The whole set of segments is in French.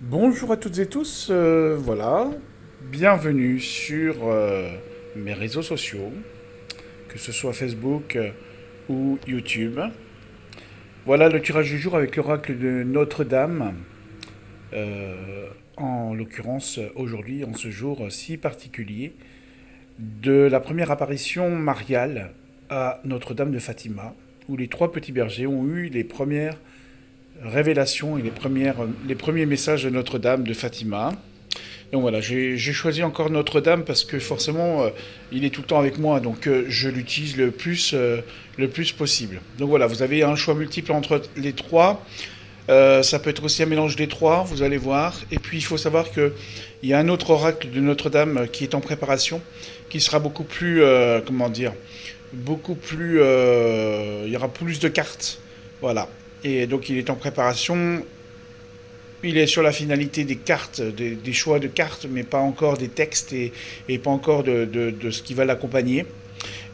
Bonjour à toutes et tous, voilà, bienvenue sur mes réseaux sociaux, que ce soit Facebook ou YouTube. Voilà le tirage du jour avec l'oracle de Notre-Dame, en l'occurrence aujourd'hui, en ce jour si particulier, de la première apparition mariale à Notre-Dame de Fatima, où les trois petits bergers ont eu les premières révélations et les premiers messages de Notre-Dame de Fatima. Donc voilà, j'ai choisi encore Notre-Dame parce que forcément, il est tout le temps avec moi, donc je l'utilise le plus possible. Donc voilà, vous avez un choix multiple entre les trois. Ça peut être aussi un mélange des trois, vous allez voir. Et puis il faut savoir qu'il y a un autre oracle de Notre-Dame qui est en préparation, qui sera beaucoup plus, comment dire, beaucoup plus, il y aura plus de cartes. Voilà. Et donc il est en préparation. Il est sur la finalité des cartes, des choix de cartes, mais pas encore des textes et pas encore de ce qui va l'accompagner.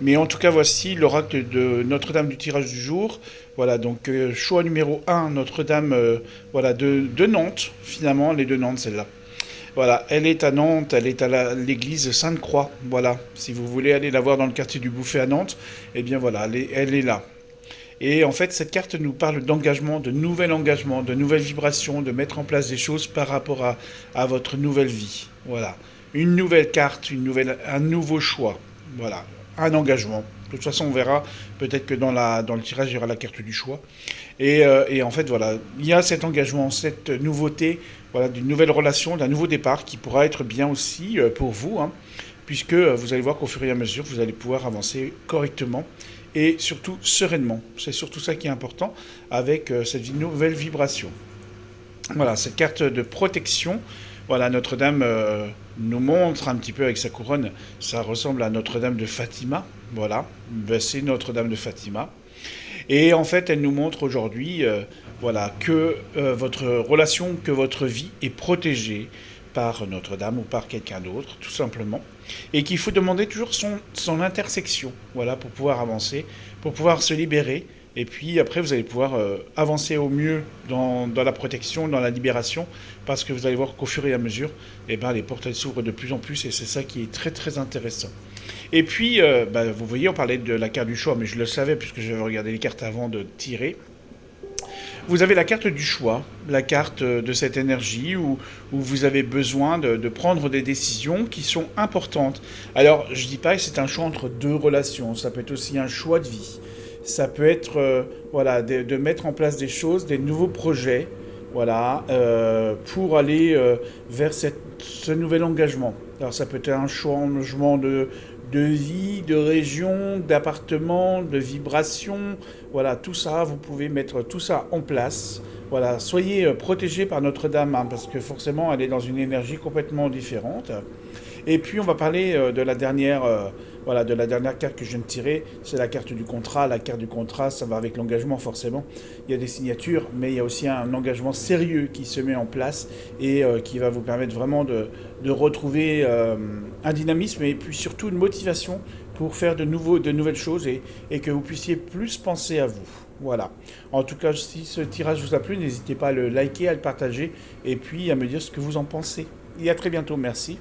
Mais en tout cas, voici l'oracle de Notre-Dame du tirage du jour. Voilà, donc choix numéro un, Notre-Dame voilà, de Nantes, finalement, elle est de Nantes celle-là. Voilà, elle est à Nantes, elle est à l'église Sainte-Croix. Voilà, si vous voulez aller la voir dans le quartier du Bouffay à Nantes, eh bien voilà, elle est là. Et en fait, cette carte nous parle d'engagement, de nouvel engagement, de nouvelles vibrations, de mettre en place des choses par rapport à votre nouvelle vie. Voilà. Une nouvelle carte, un nouveau choix. Voilà. Un engagement. De toute façon, on verra. Peut-être que dans le tirage, il y aura la carte du choix. Et en fait, voilà. Il y a cet engagement, cette nouveauté, voilà, d'une nouvelle relation, d'un nouveau départ qui pourra être bien aussi pour vous, hein, puisque vous allez voir qu'au fur et à mesure, vous allez pouvoir avancer correctement et surtout sereinement. C'est surtout ça qui est important avec cette nouvelle vibration. Voilà, cette carte de protection. Voilà, Notre-Dame nous montre un petit peu avec sa couronne, ça ressemble à Notre-Dame de Fatima. Voilà, ben, c'est Notre-Dame de Fatima. Et en fait, elle nous montre aujourd'hui voilà, que votre relation, que votre vie est protégée par Notre-Dame ou par quelqu'un d'autre, tout simplement. Et qu'il faut demander toujours son intersection, voilà, pour pouvoir avancer, pour pouvoir se libérer. Et puis après, vous allez pouvoir avancer au mieux dans la protection, dans la libération, parce que vous allez voir qu'au fur et à mesure, eh ben, les portes s'ouvrent de plus en plus, et c'est ça qui est très très intéressant. Et puis, bah, vous voyez, on parlait de la carte du choix, mais je le savais puisque j'avais regardé les cartes avant de tirer. Vous avez la carte du choix, la carte de cette énergie où vous avez besoin de prendre des décisions qui sont importantes. Alors, je ne dis pas que c'est un choix entre deux relations, ça peut être aussi un choix de vie. Ça peut être voilà, de mettre en place des choses, des nouveaux projets, voilà, pour aller vers ce nouvel engagement. Alors ça peut être un changement de vie, de région, d'appartement, de vibration. Voilà, tout ça, vous pouvez mettre tout ça en place. Voilà, soyez protégés par Notre-Dame, hein, parce que forcément, elle est dans une énergie complètement différente. Et puis, on va parler voilà, de la dernière carte que je viens de tirer. C'est la carte du contrat. La carte du contrat, ça va avec l'engagement, forcément. Il y a des signatures, mais il y a aussi un engagement sérieux qui se met en place et qui va vous permettre vraiment de retrouver un dynamisme et puis surtout une motivation pour faire de nouvelles choses et que vous puissiez plus penser à vous. Voilà. En tout cas, si ce tirage vous a plu, n'hésitez pas à le liker, à le partager et puis à me dire ce que vous en pensez. Et à très bientôt. Merci.